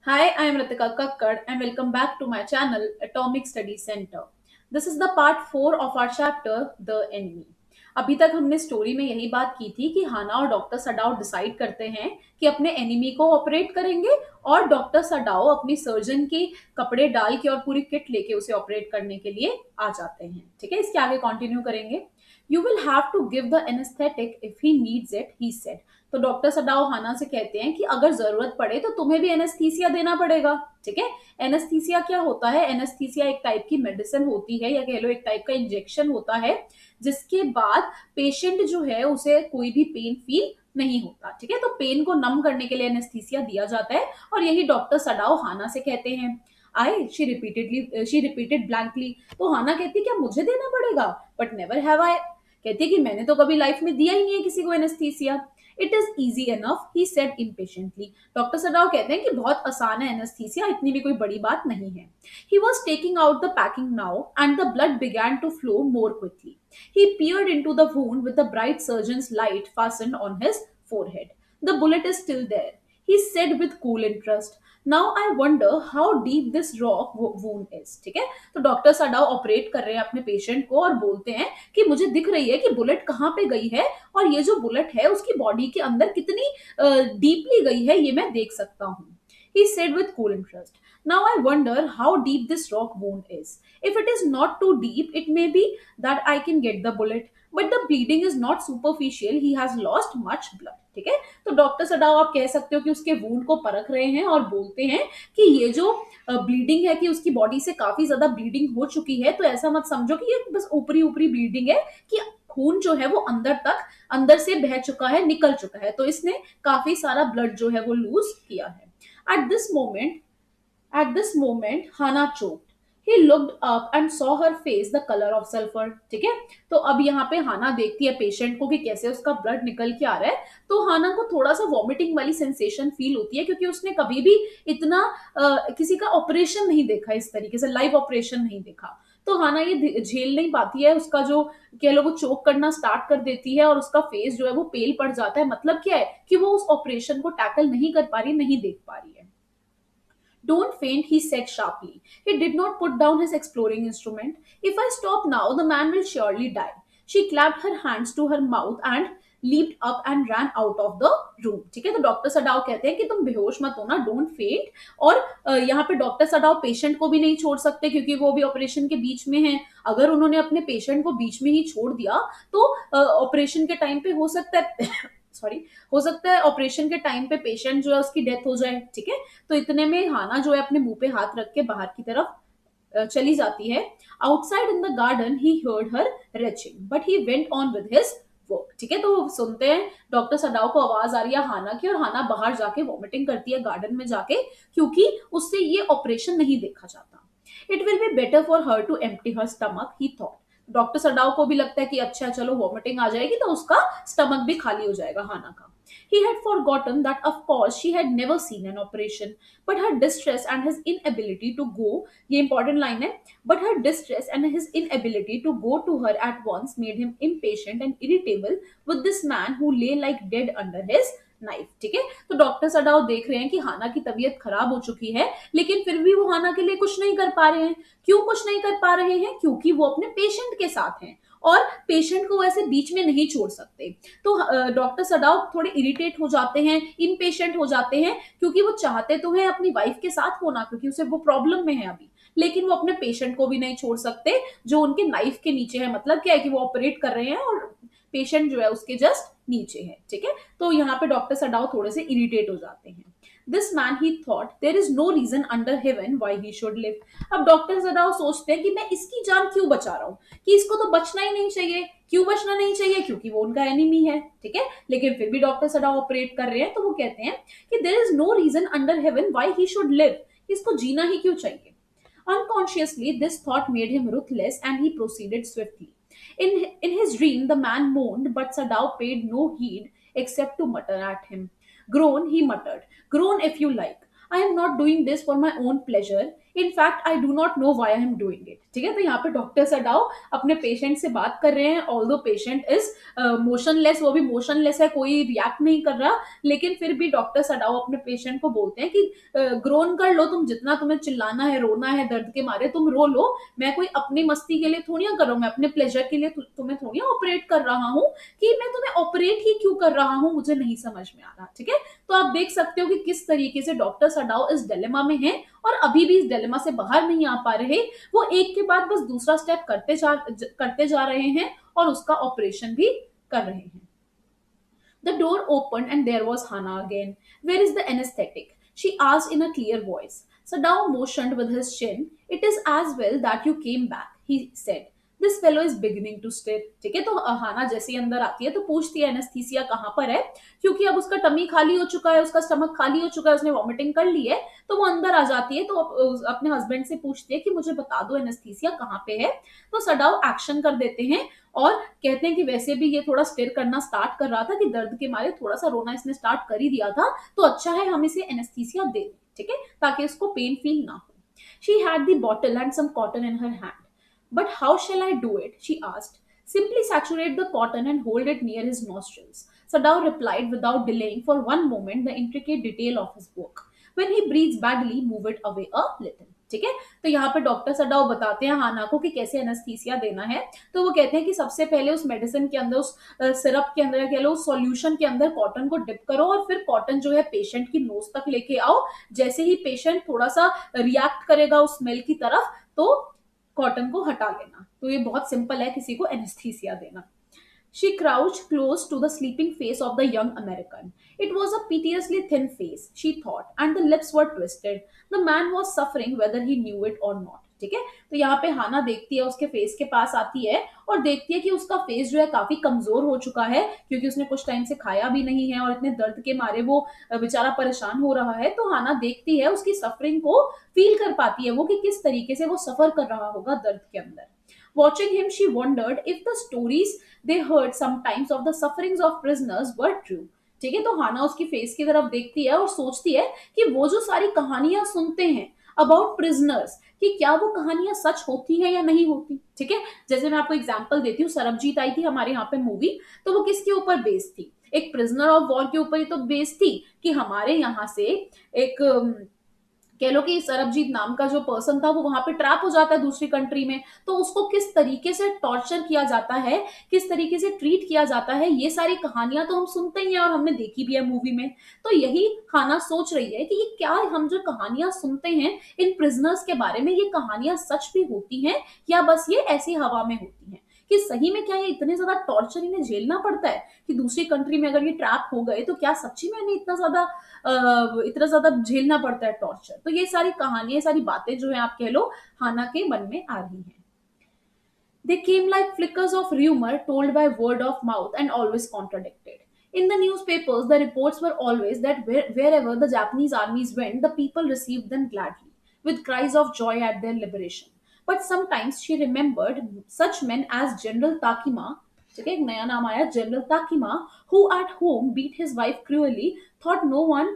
Hi, I am Ritika Kakkad and welcome back to my channel Atomic Study Center. This is the part 4 of our chapter The Enemy. अभी तक हमने story में यही बात की थी कि हाना और डॉक्टर सडाओ डिसाइड करते हैं कि अपने एनिमी को ऑपरेट करेंगे और डॉक्टर सडाओ अपनी सर्जन के कपड़े डाल के और पूरी किट लेके उसे ऑपरेट करने के लिए आ जाते हैं। ठीक है, इसके आगे कंटिन्यू करेंगे। You will have to give the anesthetic if he needs it, he said. तो डॉक्टर सडाओ हाना से कहते हैं कि अगर जरूरत पड़े तो तुम्हें भी एनेस्थीसिया देना पड़ेगा। ठीक है, एनेस्थीसिया क्या होता है? एनेस्थीसिया एक टाइप की मेडिसिन होती है या कह लो एक टाइप का इंजेक्शन होता है जिसके बाद पेशेंट जो है उसे कोई भी पेन फील नहीं होता। ठीक है, तो पेन को नम करने के लिए एनेस्थीसिया दिया जाता है और यही डॉक्टर सडाओ हाना से कहते हैं। I she repeated blankly. तो हाना कहती क्या मुझे देना पड़ेगा? But never have I. कहती है कि मैंने तो कभी लाइफ में दिया ही नहीं है किसी को anaesthesia. It is easy enough, he said impatiently. Doctor Sadao कहते हैं कि बहुत आसान है एनेस्थीसिया, इतनी भी कोई बड़ी बात नहीं है। He was taking out the packing now, and the blood began to flow more quickly. He peered into the wound with the bright surgeon's light fastened on his forehead. The bullet is still there, he said with cool interest. Now I wonder how deep this wound is. ठीक है, तो doctor Sadao operate कर रहे हैं अपने patient को और बोलते हैं कि मुझे दिख रही है कि बुलेट कहाँ पे गई है और ये जो बुलेट है उसकी बॉडी के अंदर कितनी डीपली गई है ये मैं देख सकता हूँ। He said with cool interest. Now I wonder how deep this rock wound is. If it is not too deep, it may be that I can get the bullet. But the bleeding is not superficial. He has lost much blood. ठीक है, तो doctor Sadao आप कह सकते हो कि उसके wound को परख रहे हैं और बोलते हैं कि ये जो ब्लीडिंग है कि उसकी बॉडी से काफी ज्यादा ब्लीडिंग हो चुकी है, तो ऐसा मत समझो कि ये बस ऊपरी ऊपरी ब्लीडिंग है, कि खून जो है वो अंदर से बह चुका है, निकल चुका है, तो इसने काफी सारा ब्लड जो है वो लूज किया है। At this moment, at this moment, Hannah choked. He looked up and saw her face the color of sulfur. ठीक है, तो अब यहाँ पे हाना देखती है पेशेंट को कि कैसे उसका ब्लड निकल के आ रहा है, तो हाना को थोड़ा सा वॉमिटिंग वाली सेंसेशन फील होती है क्योंकि उसने कभी भी इतना किसी का ऑपरेशन नहीं देखा, इस तरीके से लाइव ऑपरेशन नहीं देखा। तो हाना ये झेल नहीं पाती है, उसका जो कह लो वो चोक करना स्टार्ट कर देती है और उसका फेस जो है वो पेल पड़ जाता है। मतलब क्या है कि वो उस ऑपरेशन को टैकल नहीं कर पा रही, नहीं देख पा रही है। Don't faint, he said sharply. He did not put down his exploring instrument. If I stop now, the man will surely die. She clapped her hands to her mouth and leaped up and ran out of the room. ठीक है, तो doctor Sadao कहते हैं कि तुम बेहोश मत होना, डोंट फेंट। और यहाँ पे डॉक्टर सडाओ पेशेंट को भी नहीं छोड़ सकते क्योंकि वो भी ऑपरेशन के बीच में है। अगर उन्होंने अपने पेशेंट को बीच में ही छोड़ दिया तो ऑपरेशन के टाइम पे हो सकता है सॉरी, हो सकता है ऑपरेशन के टाइम पे पेशेंट जो है उसकी डेथ हो जाए। ठीक है, तो इतने में हाना जो है अपने मुंह पे हाथ रख के बाहर की तरफ चली जाती है। Outside in the garden he heard her reaching but he went on with his work. ठीक है, तो सुनते हैं डॉक्टर सडाओ को आवाज आ रही है हाना की और हाना बाहर जाके वॉमिटिंग करती है गार्डन में जाके, क्योंकि उससे ये ऑपरेशन नहीं देखा जाता। It will be better for her to empty her stomach, he thought. Doctor Sadao को भी लगता है कि अच्छा चलो वॉमिटिंग आ जाएगी तो उसका स्टमक भी खाली हो जाएगा हाना का। He had forgotten that, of course, she had never seen an operation, but her distress and his inability to go, ये important line है, but her distress and his inability to go to her at once made him impatient and irritable with this man who lay like dead under his knife. ठीक है, तो doctor Sadao देख रहे हैं कि हाना की तबीयत खराब हो चुकी है, लेकिन फिर भी वो हाना के लिए कुछ नहीं कर पा रहे हैं। क्यों कुछ नहीं कर पा रहे हैं? क्योंकि वो अपने पेशेंट के साथ हैं और पेशेंट को वैसे बीच में नहीं छोड़ सकते। तो डॉक्टर सडाओ थोड़े इरिटेट हो जाते हैं, इम्पेशेंट हो जाते हैं, क्योंकि वो चाहते तो हैं अपनी वाइफ के साथ होना क्योंकि उसे वो प्रॉब्लम में है अभी, लेकिन वो अपने पेशेंट को भी नहीं छोड़ सकते जो उनके नाइफ के नीचे है। मतलब क्या है कि वो ऑपरेट कर रहे हैं और पेशेंट जो है उसके जस्ट नीचे है। ठीक है, तो यहाँ पे डॉक्टर सडाओ थोड़े से इरिटेट हो जाते हैं। This man he thought there is no reason under heaven why he should live. अब डॉक्टर सडाओ सोचते हैं कि मैं इसकी जान क्यों बचा रहा हूँ, कि इसको तो बचना ही नहीं चाहिए। क्यों बचना नहीं चाहिए? क्योंकि वो उनका एनिमी है। ठीक है, लेकिन फिर भी डॉक्टर सडाओ ऑपरेट कर रहे हैं, तो वो कहते हैं कि there is no reason under heaven why he should live, इसको जीना ही क्यों चाहिए। Unconsciously, this thought made him ruthless and he proceeded swiftly. In his dream, the man moaned, but Sadao paid no heed except to mutter at him. Groan, he muttered. Groan if you like. I am not doing this for my own pleasure. In fact I do not know why I am doing it. ठीक है, तो यहाँ पे doctor Sadao अपने patient से बात कर रहे हैं, ऑल्दो पेशेंट इज मोशनलेस, वो भी मोशनलेस है, कोई रिएक्ट नहीं कर रहा, लेकिन फिर भी डॉक्टर सडाओ अपने पेशेंट को बोलते हैं कि ग्रोन कर लो, तुम जितना तुम्हें चिल्लाना है, रोना है दर्द के मारे, तुम रो लो, मैं कोई अपनी मस्ती के लिए थोड़ी कर रहा हूँ, मैं अपने प्लेजर के लिए तुम्हें थोड़ी ऑपरेट कर रहा हूँ, कि मैं तुम्हें ऑपरेट ही क्यों कर रहा हूँ, मुझे नहीं समझ में आ रहा। ठीक है, तो आप देख सकते हो कि किस तरीके से डॉक्टर सडाओ इस डिलेमा में है और अभी भी इस डिलेमा से बाहर नहीं आ पा रहे। वो एक के बाद बस दूसरा स्टेप करते जा रहे हैं और उसका ऑपरेशन भी कर रहे हैं। The door opened and there was Hannah again. Where is the anesthetic? She asked in a clear voice. Sadao motioned with his chin. It is as well that you came back, he said. This fellow is beginning to stir. ठीक है, तो हाना जैसे ही अंदर आती है तो पूछती है एनेस्थीसिया कहाँ पर है, क्योंकि अब उसका टमी खाली हो चुका है, उसका स्टमक खाली हो चुका है, उसने वॉमिटिंग कर ली है, तो वो अंदर आ जाती है, तो अपने हस्बैंड से पूछती है कि मुझे बता दो एनेस्थीसिया कहाँ पे है। तो सडाओ एक्शन कर देते हैं और कहते हैं कि वैसे भी ये थोड़ा स्टेर करना स्टार्ट कर रहा था, कि दर्द के मारे थोड़ा सा रोना इसने स्टार्ट कर ही दिया था, तो अच्छा है हम इसे एनेस्थीसिया दे दें, ठीक है, ताकि इसको पेन फील ना हो। She had the bottle and some cotton in her hand. But how shall I do it? She asked. Simply saturate the cotton and hold it near his nostrils. Sadao replied without delaying for one moment the intricate detail of his work. When he breathes badly, move it away a little. ठीक है, तो यहाँ पे doctor Sadao बताते हैं हाना को कि कैसे एनेस्थीसिया देना है। तो वो कहते हैं कि सबसे पहले उस मेडिसिन के अंदर, उस सिरप के अंदर, कह लो उस सॉल्यूशन के अंदर कॉटन को डिप करो और फिर कॉटन जो है पेशेंट की नोज तक लेके आओ। जैसे ही पेशेंट थोड़ा सा रिएक्ट करेगा उस स्मेल की तरफ, तो कॉटन को हटा लेना। तो ये बहुत सिंपल है किसी को एनेस्थीसिया देना। She crouched close to the sleeping face of the young American. It was a piteously thin face, she thought, and the lips were twisted. The man was suffering whether he knew it or not. ठीक है, तो यहाँ पे हाना देखती है, उसके face के पास आती है और देखती है कि उसका फेस जो है काफी कमजोर हो चुका है, क्योंकि उसने कुछ टाइम से खाया भी नहीं है और इतने दर्द के मारे वो बेचारा परेशान हो रहा है। तो हाना देखती है, उसकी सफरिंग को फील कर पाती है वो, कि किस तरीके से वो सफर कर रहा होगा दर्द के अंदर। Watching him, she wondered if the stories they heard sometimes of the sufferings of prisoners were true. ठीक है, तो हाना उसकी फेस की तरफ देखती है और सोचती है कि वो जो सारी कहानियां सुनते हैं अबाउट प्रिजनर्स, कि क्या वो कहानियां सच होती है या नहीं होती। ठीक है, जैसे मैं आपको एग्जांपल देती हूँ, सरबजीत आई थी हमारे यहाँ पे मूवी, तो वो किसके ऊपर बेस्ड थी? एक प्रिजनर ऑफ वॉर के ऊपर ही तो बेस्ड थी, कि हमारे यहाँ से एक कह लो कि सरबजीत नाम का जो पर्सन था वो वहां पे ट्रैप हो जाता है दूसरी कंट्री में, तो उसको किस तरीके से टॉर्चर किया जाता है, किस तरीके से ट्रीट किया जाता है, ये सारी कहानियां तो हम सुनते ही हैं और हमने देखी भी है मूवी में। तो यही खाना सोच रही है कि ये क्या हम जो कहानियां सुनते हैं इन प्रिजनर्स के बारे में, ये कहानियां सच भी होती हैं या बस ये ऐसी हवा में होती हैं, कि सही में क्या ये इतने ज्यादा टॉर्चर इन्हें झेलना पड़ता है, कि दूसरी कंट्री में अगर ये ट्रैप हो गए तो क्या सच्ची में इन्हें इतना ज्यादा झेलना पड़ता है टॉर्चर। तो ये सारी कहानियां, सारी बातें जो है आप कह लो हाना के मन में आ रही हैं। They came like flickers of rumor told by word of mouth and always contradicted. In the newspapers, the reports were always that wherever the Japanese armies went, the people received them gladly, with cries of joy at their liberation. But sometimes she remembered such men as General Takima, ठीक है, एक नया नाम आया, general ताकिमा, who at home beat his wife cruelly, thought no one,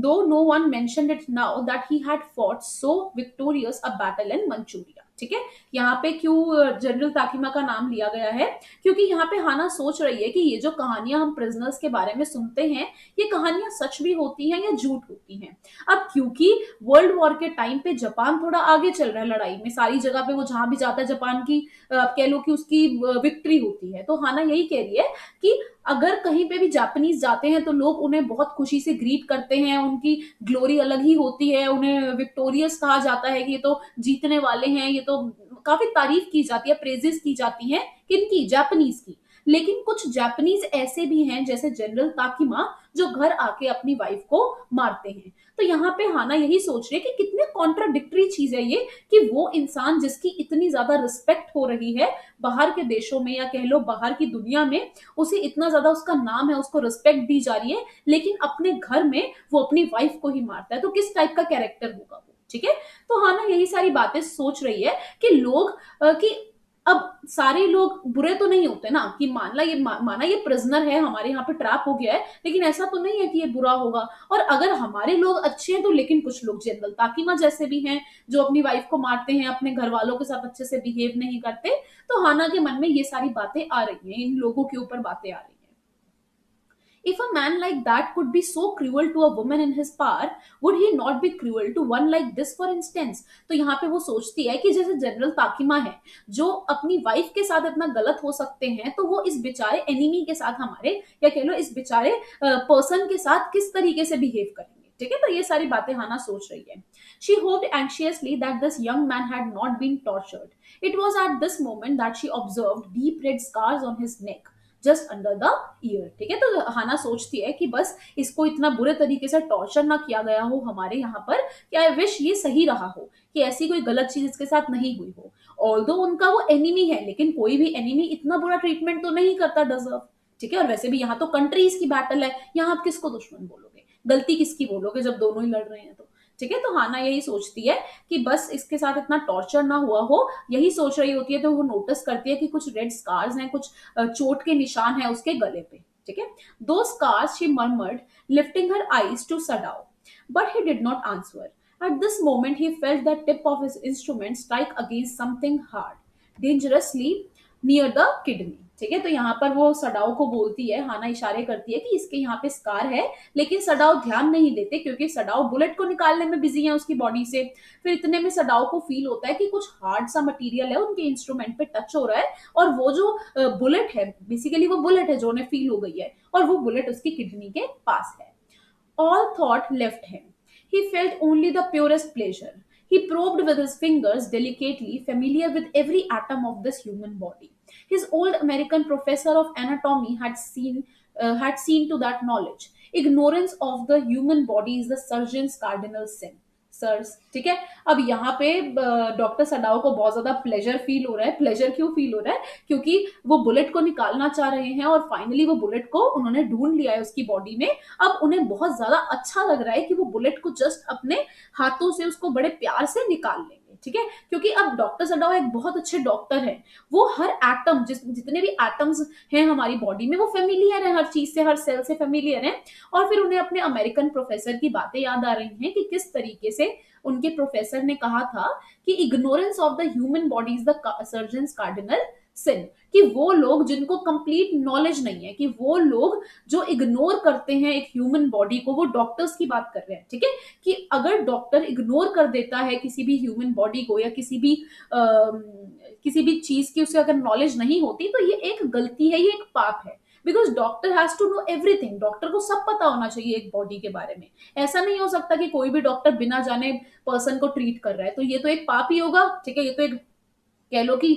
though no one mentioned it now, that he had fought so victorious a battle in Manchuria. ठीक है, यहाँ पे क्यों जनरल ताकिमा का नाम लिया गया है? क्योंकि यहाँ पे हाना सोच रही है कि ये जो कहानियां हम प्रिजनर्स के बारे में सुनते हैं, ये कहानियां सच भी होती हैं या झूठ होती हैं। अब क्योंकि वर्ल्ड वॉर के टाइम पे जापान थोड़ा आगे चल रहा है लड़ाई में, सारी जगह पे वो जहां भी जाता है जापान की कह लो कि उसकी विक्ट्री होती है। तो हाना यही कह रही है कि अगर कहीं पे भी जापानीज जाते हैं तो लोग उन्हें बहुत खुशी से ग्रीट करते हैं, उनकी ग्लोरी अलग ही होती है, उन्हें विक्टोरियस कहा जाता है कि ये तो जीतने वाले हैं, ये तो काफी तारीफ की जाती है, प्रेजेस की जाती है, किनकी? जापानीज की। लेकिन कुछ जापानीज ऐसे भी हैं जैसे जनरल ताकिमा, जो घर आके अपनी वाइफ को मारते हैं। तो यहाँ पे हाना यही सोच रही है कि कितने कॉन्ट्राडिक्टरी चीज है ये, कि वो इंसान जिसकी इतनी ज्यादा रिस्पेक्ट हो रही है बाहर के देशों में या कह लो बाहर की दुनिया में, उसे इतना ज्यादा उसका नाम है, उसको रिस्पेक्ट दी जा रही है, लेकिन अपने घर में वो अपनी वाइफ को ही मारता है। तो किस टाइप का कैरेक्टर होगा वो? ठीक है, तो हाना यही सारी बातें सोच रही है कि लोग कि अब सारे लोग बुरे तो नहीं होते ना, कि माना ये प्रिजनर है, हमारे यहाँ पे ट्रैप हो गया है, लेकिन ऐसा तो नहीं है कि ये बुरा होगा। और अगर हमारे लोग अच्छे हैं तो लेकिन कुछ लोग जनरल ताकिमा जैसे भी हैं, जो अपनी वाइफ को मारते हैं, अपने घर वालों के साथ अच्छे से बिहेव नहीं करते। तो हाना के मन में ये सारी बातें आ रही हैं, इन लोगों के ऊपर बातें आ रही हैं। If a man like that could be so cruel to a woman in his power, would he not be cruel to one like this, for instance? तो यहाँ पे वो सोचती है कि जैसे जनरल ताकिमा है, जो अपनी वाइफ के साथ इतना गलत हो सकते हैं, तो वो इस बेचारे एनिमी के साथ, हमारे या कह लो इस बेचारे पर्सन के साथ किस तरीके से बिहेव करेंगे। ठीक है, तो ये सारी बातें हाना सोच रही है। She hoped anxiously that this young man had not been tortured. It was at this moment that she observed deep red scars on his neck, just under the year. ठीक है, तो हाना सोचती है कि बस इसको इतना बुरे तरीके से टॉर्चर ना किया गया हो हमारे यहाँ पर, कि आई विश ये सही रहा हो, कि ऐसी कोई गलत चीज इसके साथ नहीं हुई हो। ऑल्दो उनका वो एनिमी है, लेकिन कोई भी एनिमी इतना बुरा ट्रीटमेंट तो नहीं करता डिजर्व। ठीक है, और वैसे भी यहाँ तो कंट्रीज की बैटल है, यहाँ आप किसको दुश्मन बोलोगे, गलती किसकी बोलोगे जब दोनों ही लड़ रहे हैं तो। ठीक है, तो हाना यही सोचती है कि बस इसके साथ इतना टॉर्चर ना हुआ हो, यही सोच रही होती है। तो वो नोटिस करती है कि कुछ रेड स्कार्स हैं, कुछ चोट के निशान है उसके गले पे। ठीक है, दो scars she murmured, lifting her eyes to Sadao, but he did not answer. At this moment, he felt the tip of his instrument strike against something hard, dangerously near the kidney। ठीक है, तो यहाँ पर वो Sadao को बोलती है, हाना इशारे करती है कि इसके यहाँ पे स्कार है, लेकिन सडाओ ध्यान नहीं देते, क्योंकि सडाओ बुलेट को निकालने में बिजी है उसकी बॉडी से। फिर इतने में सडाओ को फील होता है कि कुछ हार्ड सा मटेरियल है उनके इंस्ट्रूमेंट पे टच हो रहा है, और वो जो बुलेट है, बेसिकली वो बुलेट है जो उन्हें फील हो गई है, और वो बुलेट उसकी किडनी के पास है। All thought left him. He felt only the purest pleasure. He probed with his fingers delicately, familiar with every atom of this human body. His old American professor of anatomy had seen to that knowledge. Ignorance of the human body is the surgeon's cardinal sin. Sirs. ठीक है, अब यहाँ पे doctor Sadao को बहुत ज्यादा pleasure feel हो रहा है। प्लेजर क्यों फील हो रहा है? क्योंकि वो बुलेट को निकालना चाह रहे हैं, और फाइनली वो बुलेट को उन्होंने ढूंढ लिया है उसकी बॉडी में। अब उन्हें बहुत ज्यादा अच्छा लग रहा है कि वो बुलेट को जस्ट अपने हाथों से उसको बड़े प्यार से निकाल लेंगे। ठीक है, क्योंकि अब डॉक्टर सडाओ एक बहुत अच्छे डॉक्टर हैं। वो हर एटम, जितने भी एटम्स हैं हमारी बॉडी में, वो फेमिलियर है, हर चीज से, हर सेल से फेमिलियर है। और फिर उन्हें अपने अमेरिकन प्रोफेसर की बातें याद आ रही हैं, कि किस तरीके से उनके प्रोफेसर ने कहा था कि ignorance of the human body is the surgeon's cardinal sin. कि वो लोग जिनको कंप्लीट नॉलेज नहीं है, कि वो लोग जो इग्नोर करते हैं एक ह्यूमन बॉडी को, वो डॉक्टर्स की बात कर रहे हैं। ठीक है, कि अगर डॉक्टर इग्नोर कर देता है किसी भी ह्यूमन बॉडी को, या किसी भी चीज की उसे अगर नॉलेज नहीं होती, तो ये एक गलती है, ये एक पाप है। Because doctor has to know everything. Doctor को सब पता होना चाहिए एक बॉडी के बारे में। ऐसा नहीं हो सकता कि कोई भी डॉक्टर बिना जाने पर्सन को ट्रीट कर रहा है, तो ये तो एक पाप ही होगा। ठीक है, ये तो एक, कह लो कि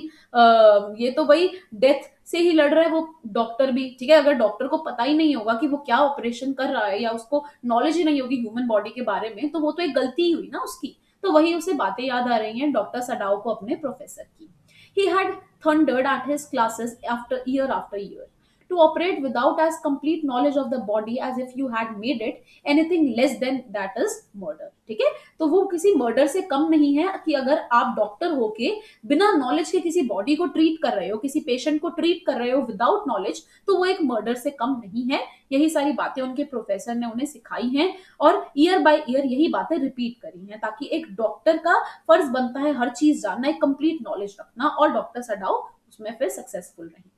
ये तो भाई डेथ से ही लड़ रहा है वो डॉक्टर भी। ठीक है, अगर डॉक्टर को पता ही नहीं होगा कि वो क्या ऑपरेशन कर रहा है, या उसको नॉलेज ही नहीं होगी ह्यूमन बॉडी के बारे में, तो वो तो एक गलती ही हुई ना उसकी। तो वही उसे बातें याद आ रही हैं डॉक्टर सडाओ को अपने प्रोफेसर की। He had thundered at his classes after year. To operate without as complete knowledge of the body as if you had made it anything less than that is murder। ठीक है, तो वो किसी murder से कम नहीं है, कि अगर आप डॉक्टर होके बिना नॉलेज के किसी बॉडी को ट्रीट कर रहे हो, किसी पेशेंट को ट्रीट कर रहे हो विदाउट नॉलेज, तो वो एक मर्डर से कम नहीं है। यही सारी बातें उनके प्रोफेसर ने उन्हें सिखाई हैं, और ईयर बाय ईयर यही बातें रिपीट करी हैं, ताकि एक डॉक्टर का फर्ज बनता है हर चीज जानना, एक कंप्लीट नॉलेज रखना, और डॉक्टर सडाओ उसमें फिर सक्सेसफुल रहे।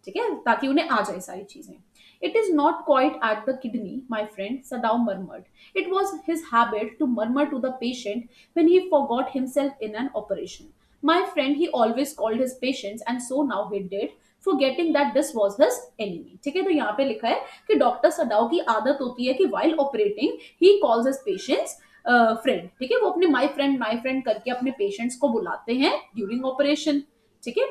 ठीक है, ताकि उन्हें आ जाए सारी चीजें। It is not quite at the kidney, my friend, Sadao murmured. It was his habit to murmur to the patient when he forgot himself in an operation. My friend, he always called his patients, and so now he did, forgetting that this was his enemy। ठीक है, तो यहाँ पे लिखा है कि doctor Sadao की आदत होती है कि while operating he calls his patients friend. ठीक है, वो अपने माई फ्रेंड करके अपने पेशेंट्स को बुलाते हैं ड्यूरिंग ऑपरेशन। ठीक है,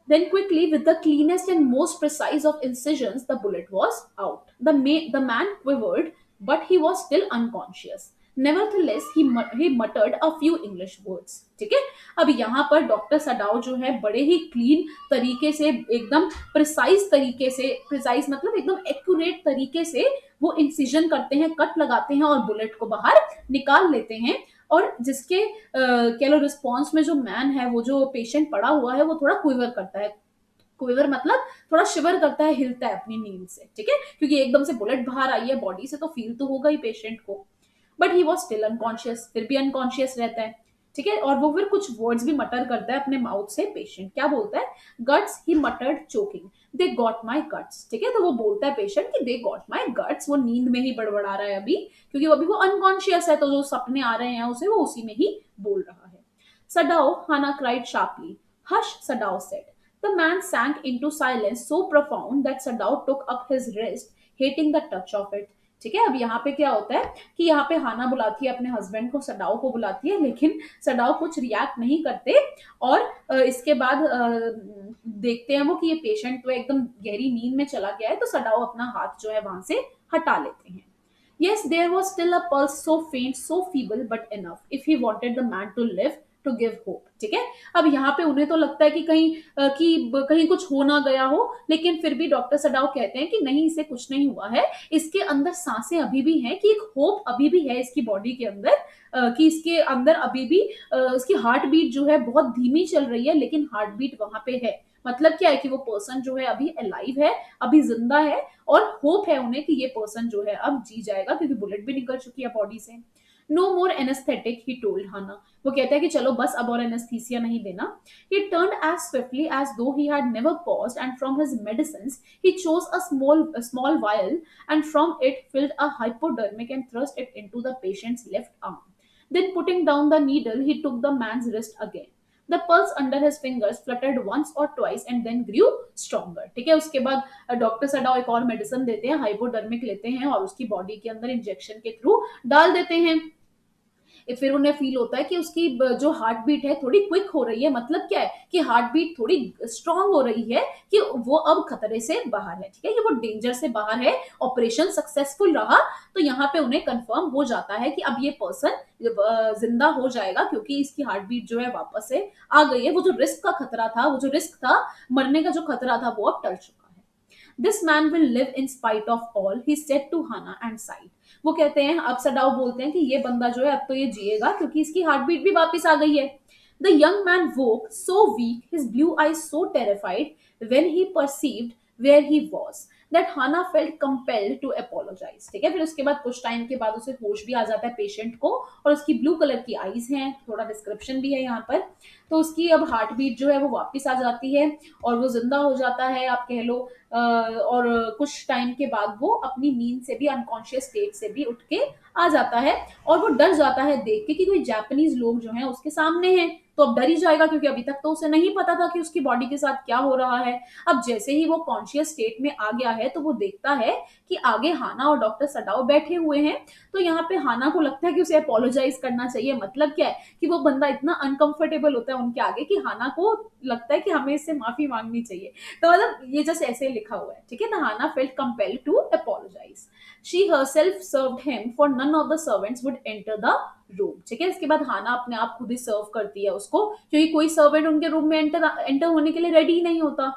then quickly, with the cleanest and most precise of incisions, the bullet was out. The man quivered, but he was still unconscious. Nevertheless, he muttered a few English words. ठीक है, अब यहाँ पर doctor Sadao जो है बड़े ही clean तरीके से, एकदम प्रिसाइज तरीके से, प्रिसाइज मतलब एकदम एक्यूरेट तरीके से वो इंसिजन करते हैं, कट लगाते हैं और बुलेट को बाहर निकाल लेते हैं। और जिसके कह लो रिस्पॉन्स में जो मैन है, वो जो पेशेंट पड़ा हुआ है, वो थोड़ा क्विवर करता है। क्विवर मतलब थोड़ा शिवर करता है, हिलता है अपनी नींद से। ठीक है, क्योंकि एकदम से बुलेट बाहर आई है बॉडी से, तो फील तो होगा ही पेशेंट को। But he was still unconscious, फिर भी अनकॉन्शियस रहता है। ठीक है, और वो फिर कुछ वर्ड्स भी मटर करता है अपने माउथ से। पेशेंट क्या बोलता है? Guts, he मटर्ड choking, they got my guts. ठीक है, तो वो बोलता है पेशेंट कि दे गॉट माई गट्स। वो नींद में ही बड़बड़ा रहा है अभी, क्योंकि वो अभी वो अनकॉन्शियस है, तो जो सपने आ रहे हैं उसे वो उसी में ही बोल रहा है। Sadao, Hannah cried sharply. Hush, Sadao said. The man sank into silence so profound that Sadao took up his wrist, hating the touch of it. ठीक है, अब यहाँ पे क्या होता है कि यहाँ पे हाना बुलाती है अपने हस्बैंड को, सडाओ को बुलाती है, लेकिन सडाओ कुछ रिएक्ट नहीं करते। और इसके बाद देखते हैं वो कि ये पेशेंट तो एकदम गहरी नींद में चला गया है, तो सडाओ अपना हाथ जो है वहां से हटा लेते हैं। Yes, there was still a pulse, so faint, so feeble, but enough if he wanted the man to live, to give hope. ठीक है, अब यहाँ पे उन्हें तो लगता है कि कहीं कुछ हो ना गया हो, लेकिन फिर भी डॉक्टर सडाओ कहते हैं कि नहीं, इसे कुछ नहीं हुआ है, इसके अंदर सांसें अभी भी हैं, कि एक होप अभी भी है इसकी बॉडी के अंदर, कि इसके अंदर अभी भी इसकी हार्ट बीट जो है बहुत धीमी चल रही है, लेकिन हार्ट बीट वहां पे है। मतलब क्या है कि वो पर्सन जो है अभी अलाइव है, अभी जिंदा है, और होप है उन्हें कि ये पर्सन जो है अब जी जाएगा, क्योंकि बुलेट भी निकल चुकी है बॉडी से। No more anaesthetic, he told Hannah. वो कहता है कि चलो बस अब और एनेस्थीसिया नहीं देना। He turned as swiftly as though he had never paused, and from his medicines he chose a small vial, and from it filled a hypodermic and thrust it into the patient's left arm. Then putting down the needle, he took the man's wrist again. The pulse under his fingers fluttered once or twice and then grew stronger. ठीक है, उसके बाद doctor Sadao एक और medicine देते हैं, hypodermic लेते हैं और उसकी बॉडी के अंदर इंजेक्शन के थ्रू डाल देते हैं। फिर उन्हें फील होता है कि उसकी जो हार्ट बीट है थोड़ी क्विक हो रही है। मतलब क्या है कि हार्ट बीट थोड़ी स्ट्रांग हो रही है, कि वो अब खतरे से बाहर है। ठीक है, कि वो डेंजर से बाहर है, ऑपरेशन सक्सेसफुल रहा। तो यहाँ पे उन्हें कंफर्म हो जाता है कि अब ये पर्सन जिंदा हो जाएगा, क्योंकि इसकी हार्ट बीट जो है वापस से आ गई है। वो जो रिस्क का खतरा था, वो जो रिस्क था, मरने का जो खतरा था, वो अब टल चुका है। This man will live in spite of all, he said to Hana and sighed. वो कहते हैं, अब सडाओ बोलते हैं कि ये बंदा जो है अब तो ये जिएगा, क्योंकि इसकी हार्ट बीट भी वापस आ गई है। The young man woke so weak, his blue eyes so terrified when he perceived where he was, that Hannah felt compelled to apologize. ठीक है, फिर उसके बाद कुछ टाइम के बाद उसे होश भी आ जाता है पेशेंट को, और उसकी ब्लू कलर की आईज हैं, थोड़ा डिस्क्रिप्शन भी है यहाँ पर। तो उसकी अब हार्ट बीट जो है वो वापस आ जाती है, और वो जिंदा हो जाता है, आप कह लो। और कुछ टाइम के बाद वो अपनी नींद से भी, अनकॉन्शियस स्टेट से भी उठ के आ जाता है, और वो डर जाता है देख के कि कोई जापानीज लोग जो हैं उसके सामने हैं। तो अब डर ही जाएगा, क्योंकि अभी तक तो उसे नहीं पता था कि उसकी बॉडी के साथ क्या हो रहा है। अब जैसे ही वो कॉन्शियस स्टेट में आ गया है, तो वो देखता है कि आगे हाना और डॉक्टर सडाओ बैठे हुए हैं। तो यहाँ पे हाना को लगता है कि उसे अपोलोजाइज करना चाहिए। मतलब क्या है कि वो बंदा इतना अनकंफर्टेबल होता है उनके आगे, कि हाना को लगता है कि हमें इससे माफी मांगनी चाहिए। तो मतलब ये जस्ट ऐसे लिखा हुआ है। ठीक है, the Hana felt compelled to apologise. She herself served him, for none of the servants would enter the room. ठीक है, इसके बाद हाना अपने आप खुद ही सर्व करती है उसको, क्योंकि कोई सर्वेंट उनके रूम में एंटर होने के लिए रेडी ही नहीं होता।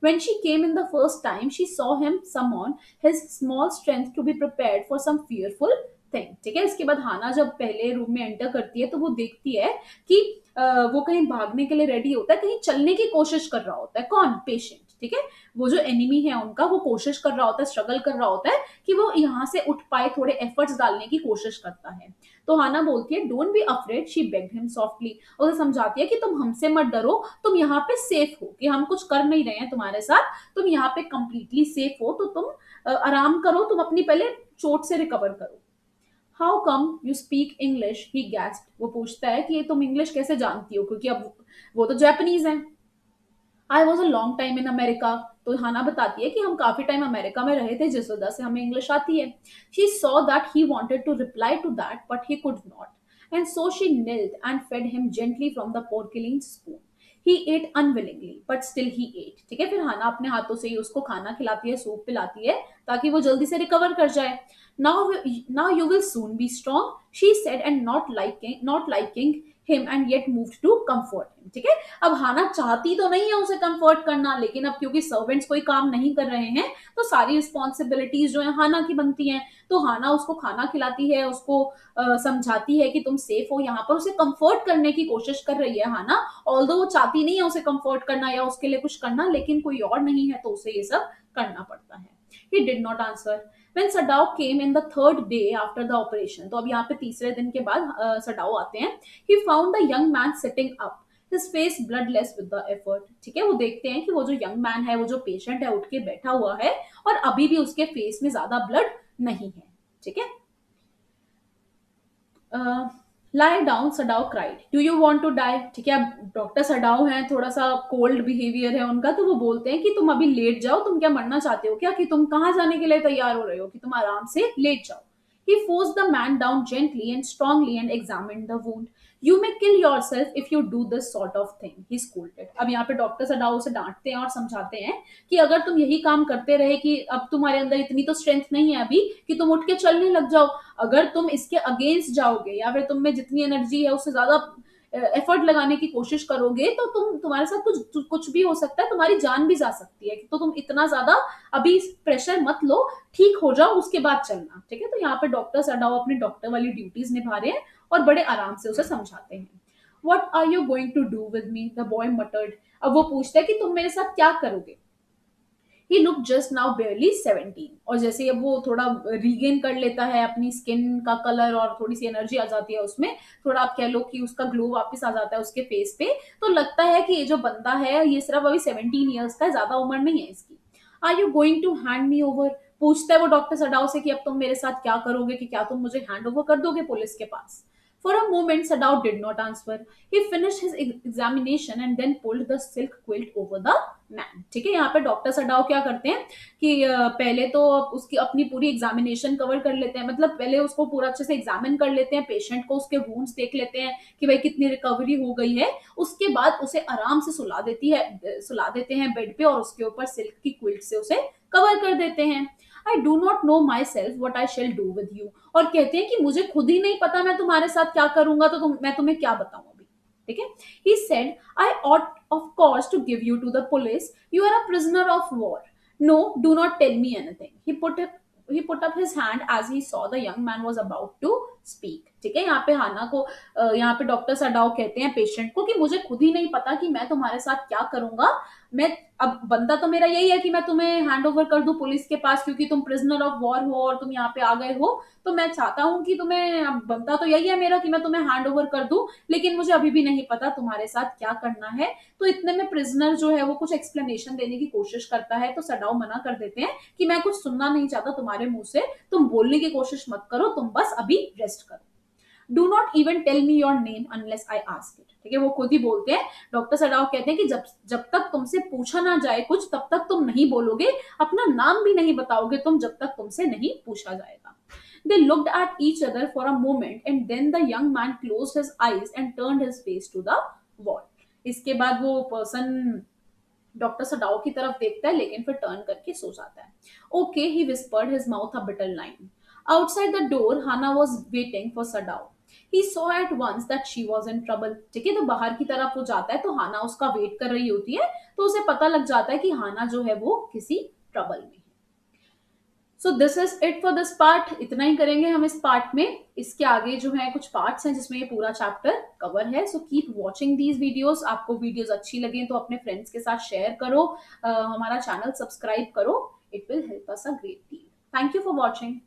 When she came in the first time, she saw him summon his small strength to be prepared for some fearful thing. ठीक है, इसके बाद हाना जब पहले रूम में एंटर करती है, तो वो देखती है कि वो कहीं भागने के लिए रेडी होता है, कहीं चलने की कोशिश कर रहा होता है। कौन? पेशेंट। ठीक है, वो जो एनिमी है उनका, वो कोशिश कर रहा होता है, स्ट्रगल कर रहा होता है कि वो यहाँ से उठ पाए, थोड़े एफर्ट्स डालने की कोशिश करता है। तो हाना बोलती है, don't be afraid, she bagged him softly. और उसे समझाती है कि तुम हमसे मत डरो, तुम यहाँ पे सेफ हो, कि हम कुछ कर नहीं रहे हैं तुम्हारे साथ, तुम यहाँ पे कंप्लीटली सेफ हो, तो तुम आराम करो, तुम अपनी पहले चोट से रिकवर करो। How come you speak English, he gasped. वो पूछता है कि ये तुम इंग्लिश कैसे जानती हो, क्योंकि अब वो तो जापानीज हैं। I was a long time in America. तो हाना बताती है कि हम काफी टाइम अमेरिका में रहे थे, जिस वजह से हमें इंग्लिश आती है। She saw that he wanted to reply to that, but he could not, and so she knelt and fed him gently from the porcelain spoon. He ate unwillingly but still he ate. ठीक है, फिर हाना अपने हाथों से ही उसको खाना खिलाती है, सूप पिलाती है ताकि वो जल्दी से रिकवर कर जाए। Now you will soon be strong she said and not liking him and yet moved to comfort him. ठीक है, अब हाना चाहती तो नहीं है उसे कंफर्ट करना, लेकिन अब क्योंकि सर्वेंट्स कोई काम नहीं कर रहे हैं तो सारी रिस्पॉन्सिबिलिटीज जो है हाना की बनती हैं। तो हाना उसको खाना खिलाती है, उसको समझाती है कि तुम सेफ हो, यहाँ पर उसे कंफर्ट करने की कोशिश कर रही है हाना। ऑल्दो वो चाहती नहीं है उसे कंफर्ट करना या उसके लिए कुछ करना, लेकिन कोई और नहीं है तो उसे ये सब करना पड़ता है। ही did not answer when Sadao came in the third day after the operation। तो अब यहाँ पे तीसरे दिन के बाद सडाओ आते हैं। he found the young man sitting up, his face bloodless with the effort। ठीक है, वो देखते हैं कि वो जो यंग मैन है, वो जो पेशेंट है, उठ के बैठा हुआ है और अभी भी उसके फेस में ज्यादा ब्लड नहीं है। ठीक है, lie down Sadao cried, do you want to die. ठीक है, अब डॉक्टर सडाओ हैं, थोड़ा सा कोल्ड बिहेवियर है उनका, तो वो बोलते हैं कि तुम अभी लेट जाओ, तुम क्या मरना चाहते हो क्या, कि तुम कहाँ जाने के लिए तैयार हो रहे हो, कि तुम आराम से लेट जाओ। He forced the man down gently and strongly and examined the wound. You may kill yourself if you do this sort of thing, he scolded। अब यहाँ पे डॉक्टर सडाओ उसे डांटते हैं और समझाते हैं कि अगर तुम यही काम करते रहे, कि अब तुम्हारे अंदर इतनी तो स्ट्रेंथ नहीं है अभी कि तुम उठ के चलने लग जाओ, अगर तुम इसके अगेंस्ट जाओगे या फिर तुम में जितनी एनर्जी है उससे ज्यादा एफर्ट लगाने की कोशिश करोगे तो तुम्हारे साथ कुछ कुछ भी हो सकता है, तुम्हारी जान भी जा सकती है। तो तुम इतना ज्यादा अभी प्रेशर मत लो, ठीक हो जाओ उसके बाद चलना। ठीक है, तो यहाँ पे डॉक्टर सडाओ अपनी डॉक्टर वाली ड्यूटीज निभा रहे हैं और बड़े आराम से उसे समझाते हैं। What are you going to do with me, the boy muttered. अब वो पूछता है कि तुम मेरे साथ क्या करोगे। ही लुक जस्ट नाउ barely 17। और जैसे अब वो थोड़ा रीगेन कर लेता है अपनी स्किन का कलर और थोड़ी सी एनर्जी आ जाती है उसमें, थोड़ा आप कह लो कि उसका ग्लो वापस आ जाता है उसके फेस पे, तो लगता है कि ये जो बंदा है ये सिर्फ अभी 17 ईयर्स का है, ज्यादा उम्र नहीं है इसकी। Are you going to hand me over, पूछता है वो डॉक्टर सडाओ से कि अब तुम मेरे साथ क्या करोगे, कि क्या तुम मुझे हैंड ओवर कर दोगे पुलिस के पास। For a moment, Sadao did not answer. He finished his examination and then pulled the silk quilt over the man। ठीक है, यहाँ पे डॉक्टर सडाओ क्या करते हैं कि पहले तो उसकी अपनी पूरी एग्जामिनेशन कवर कर लेते हैं, मतलब पहले उसको पूरा अच्छे से एग्जामिन कर लेते हैं, पेशेंट को उसके वूंड्स देख लेते हैं कि भाई कितनी रिकवरी हो गई है। उसके बाद उसे आराम से सुला देते हैं बेड पे और उसके ऊपर सिल्क की क्विल्ट से उसे कवर कर देते हैं। I do not know my self what I shall do with you. और कहते हैं कि मुझे खुद ही नहीं पता मैं तुम्हारे साथ क्या करूंगा, तो मैं तुम्हें क्या बताऊं अभी। ठीक है, he said I ought of course to give you to the police, you are a prisoner of war, no do not tell me anything। he put up his hand as he saw the young man was about to speak। ठीक है, यहाँ पे हाना को यहाँ पे doctor Sadao कहते हैं patient को कि मुझे खुद ही नहीं पता कि मैं तुम्हारे साथ क्या करूंगा। मैं अब बनता तो मेरा यही है कि मैं तुम्हें हैंड ओवर कर दूं पुलिस के पास, क्योंकि तुम प्रिजनर ऑफ वॉर हो और तुम यहाँ पे आ गए हो, तो मैं चाहता हूं कि तुम्हें, अब बनता तो यही है मेरा कि मैं तुम्हें हैंड ओवर कर दूं, लेकिन मुझे अभी भी नहीं पता तुम्हारे साथ क्या करना है। तो इतने में प्रिजनर जो है वो कुछ एक्सप्लेनेशन देने की कोशिश करता है, तो सडाओ मना कर देते हैं कि मैं कुछ सुनना नहीं चाहता तुम्हारे मुंह से, तुम बोलने की कोशिश मत करो, तुम बस अभी रेस्ट करो। Do not even tell me your name unless I ask it. ठीक है, वो खुद ही बोलते हैं, डॉक्टर सडाओ कहते हैं कि जब जब तक तुमसे पूछा ना जाए कुछ तब तक तुम नहीं बोलोगे, अपना नाम भी नहीं बताओगे तुम जब तक तुमसे नहीं पूछा जाएगा। They looked at each other for a moment and then the young man closed his eyes and turned his face to the wall। इसके बाद वो पर्सन डॉक्टर सडाओ की तरफ देखता है लेकिन फिर टर्न करके सो जाता है। Okay, he whispered his mouth a bitter line. Outside the door Hana was waiting for Sadao. He saw at once that she was in trouble. ठीक है, तो बाहर की तरफ वो जाता है तो हाना उसका वेट कर रही होती है, तो उसे पता लग जाता है कि हाना जो है वो किसी ट्रबल में है। So this is it for this part, इतना ही करेंगे हम इस पार्ट में। इसके आगे जो है कुछ पार्ट्स हैं जिसमें ये पूरा चैप्टर कवर है। So keep watching these videos. आपको वीडियोस अच्छी लगे तो अपने फ्रेंड्स के साथ शेयर करो, हमारा चैनल सब्सक्राइब करो, it will help us a great deal. Thank you for watching.